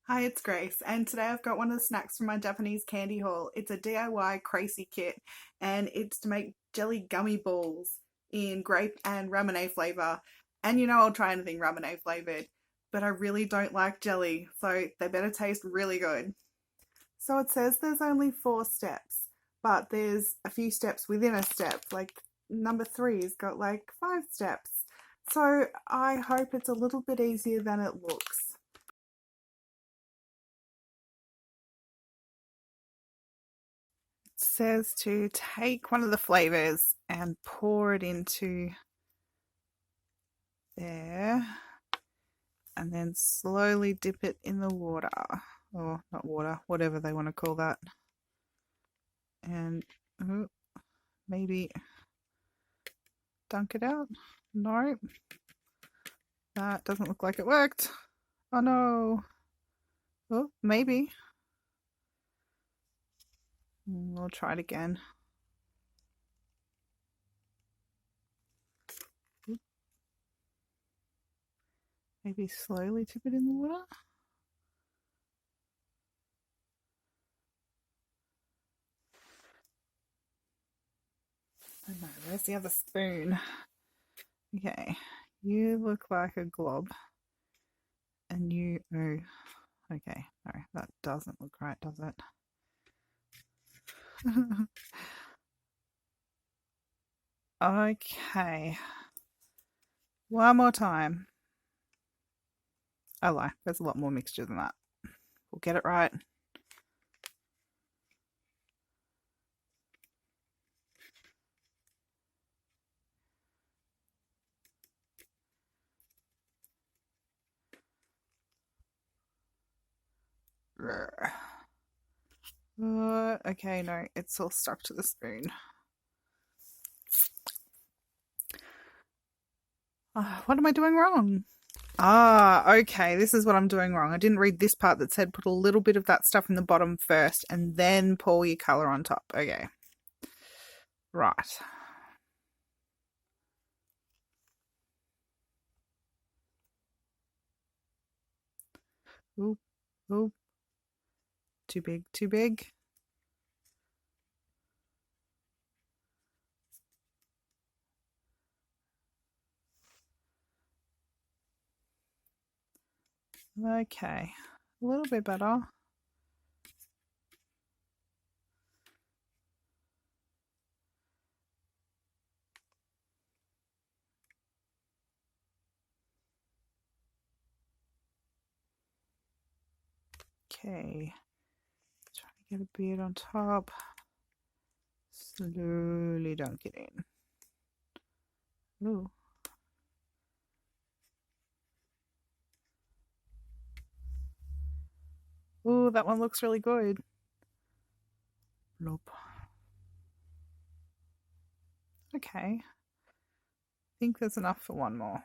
Hi, it's Grace, and today I've got one of the snacks from my Japanese candy haul. It's a DIY Kracie kit, and it's to make jelly gummy balls in grape and ramune flavour. And you know I'll try anything ramune flavoured, but I really don't like jelly, so they better taste really good. So it says there's only 4 steps, but there's a few steps within a step. Like number three's got like 5 steps. So I hope it's a little bit easier than it looks. Says to take one of the flavors and pour it into there and then slowly dip it in the water, or not water, whatever they want to call that, and maybe dunk it out. No, that doesn't look like it worked. Oh no. Oh, maybe we'll try it again. Maybe slowly dip it in the water. Oh no, where's the other spoon? Okay, you look like a glob. And you, oh, okay, no, that doesn't look right, does it? Okay, one more time. I lie, there's a lot more mixture than that. We'll get it right. Okay, no, it's all stuck to the spoon. What am I doing wrong? Okay, this is what I'm doing wrong. I didn't read this part that said put a little bit of that stuff in the bottom first and then pour your colour on top. Okay. Right. Oop, oop. Too big, too big. Okay, a little bit better. Okay, try to get a bit on top. Slowly dunk it in. Ooh. Ooh, that one looks really good. Nope. Okay. I think there's enough for one more.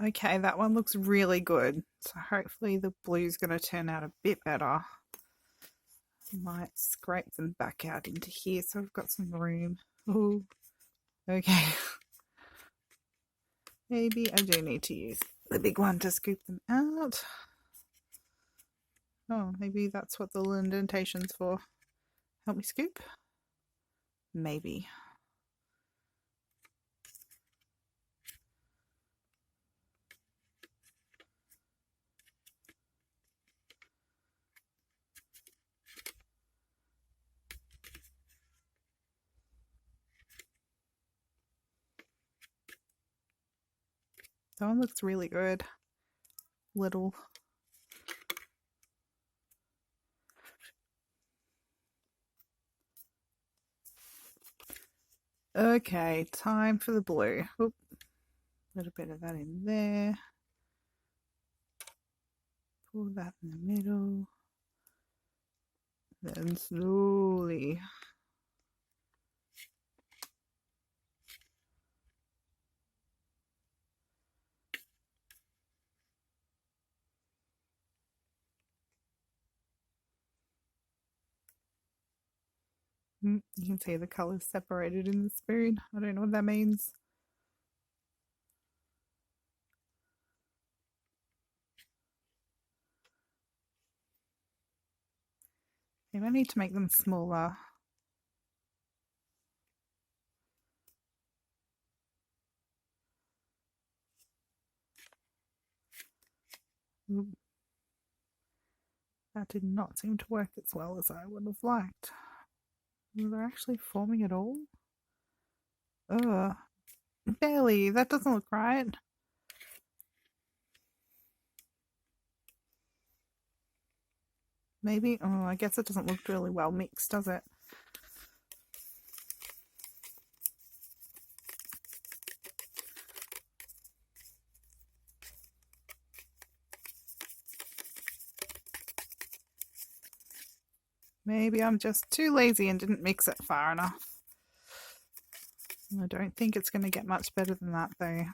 Okay, that one looks really good. So hopefully the blue's going to turn out a bit better. Might scrape them back out into here so I've got some room. Ooh. Okay. Maybe I do need to use the big one to scoop them out. Oh, maybe that's what the little indentation's for. Help me scoop? Maybe. That one looks really good. Little. Okay, time for the blue. Oop. A little bit of that in there. Pull that in the middle. Then slowly You can see the colours separated in the spoon. I don't know what that means. Maybe I need to make them smaller. Ooh. That did not seem to work as well as I would have liked. They're actually forming at all? Ugh. Barely. That doesn't look right. Maybe? Oh, I guess it doesn't look really well mixed, does it? Maybe I'm just too lazy and didn't mix it far enough. I don't think it's going to get much better than that though.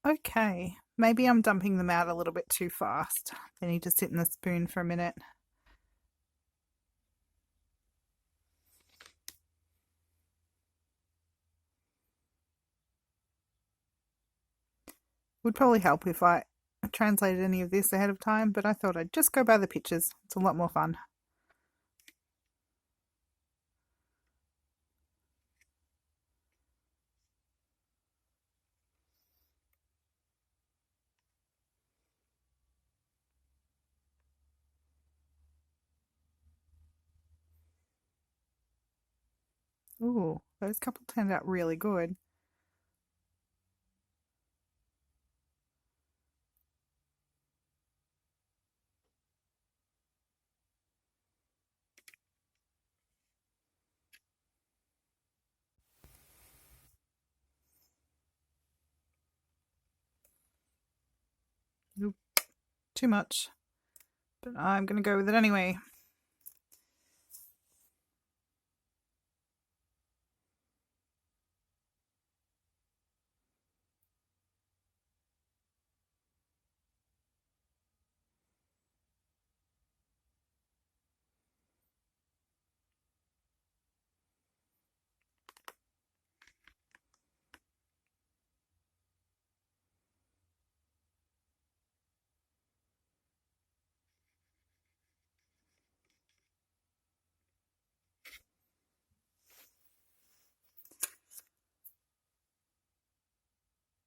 Okay, maybe I'm dumping them out a little bit too fast. They need to sit in the spoon for a minute. Would probably help if I translated any of this ahead of time, but I thought I'd just go by the pictures. It's a lot more fun. Ooh, those couple turned out really good. Oop, too much. But I'm going to go with it anyway.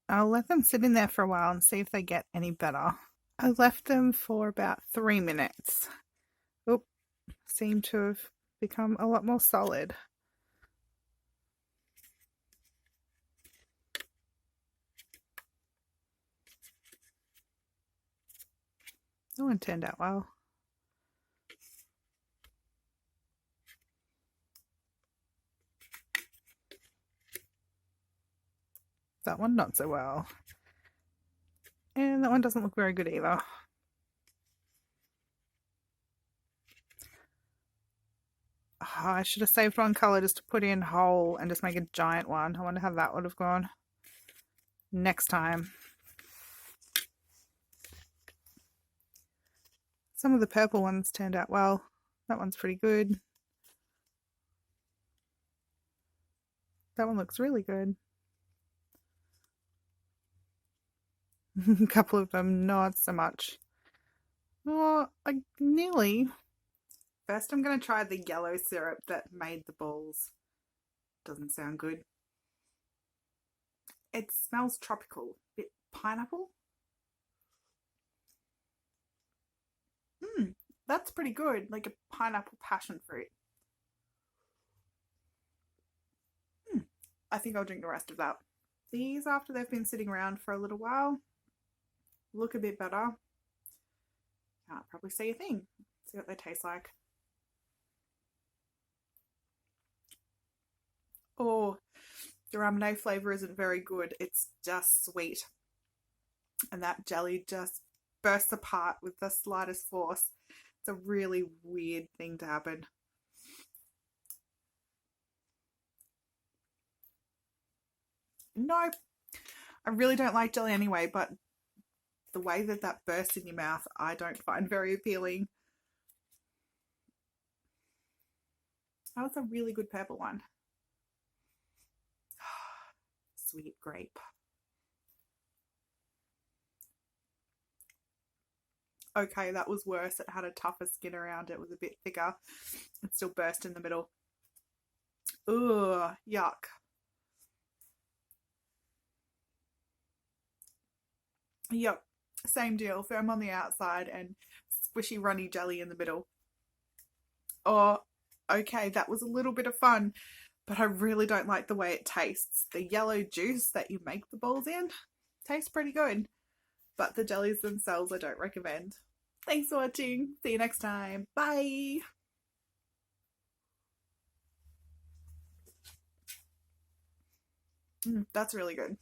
I'll let them sit in there for a while and see if they get any better. I left them for about 3 minutes. Oop, seem to have become a lot more solid. That one turned out well. That one not so well. And that one doesn't look very good either. Oh, I should have saved one colour just to put in whole and just make a giant one. I wonder how that would have gone next time. Some of the purple ones turned out well. That one's pretty good. That one looks really good. A couple of them not so much. Oh, nearly. First I'm going to try the yellow syrup that made the balls. Doesn't sound good. It smells tropical. Bit pineapple. That's pretty good. Like a pineapple passion fruit. I think I'll drink the rest of that. These, after they've been sitting around for a little while, look a bit better. Can't probably see a thing. See what they taste like. Oh, the ramune flavour isn't very good. It's just sweet. And that jelly just bursts apart with the slightest force. It's a really weird thing to happen. No, I really don't like jelly anyway, but the way that that bursts in your mouth, I don't find very appealing. That was a really good purple one. Sweet grape. Okay, that was worse. It had a tougher skin around it. It was a bit thicker. It still burst in the middle. Ugh, yuck. Yep, same deal. Firm on the outside and squishy runny jelly in the middle. Oh, okay, that was a little bit of fun, but I really don't like the way it tastes. The yellow juice that you make the balls in tastes pretty good, but the jellies themselves I don't recommend. Thanks for watching. See you next time. Bye. That's really good.